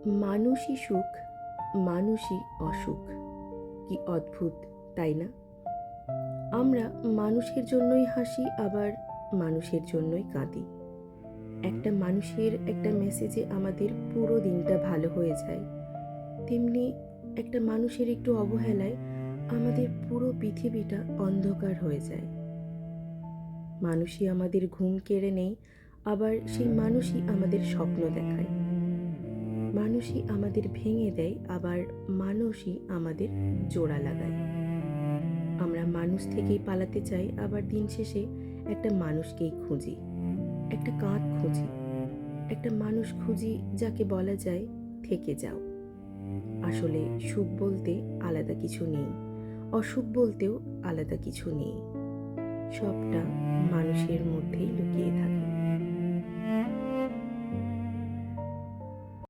মানুষই সুখ, মানুষই অসুখ। কি অদ্ভুত, তাই না? আমরা মানুষের জন্যই হাসি, আবার মানুষের জন্যই কাঁদি। একটা মানুষের একটা মেসেজে আমাদের পুরো দিনটা ভালো হয়ে যায়, তেমনি একটা মানুষের একটু অবহেলায় আমাদের পুরো পৃথিবীটা অন্ধকার হয়ে যায়। মানুষই আমাদের ঘুম কেড়ে নেয়, আবার সেই মানুষই আমাদের স্বপ্ন দেখায়। মানুষই আমাদের ভেঙে দেয়, আবার মানুষই আমাদের জোড়া লাগায়। আমরা মানুষ থেকেই পালাতে চাই, আবার দিন শেষে একটা মানুষকেই খুঁজি, একটা কাঁধ খুঁজি, একটা মানুষ খুঁজি যাকে বলা যায় থেকে যাও। আসলে সুখ বলতে আলাদা কিছু নেই, অসুখ বলতেও আলাদা কিছু নেই। সবটা মানুষের মধ্যেই লুকিয়ে থাকে।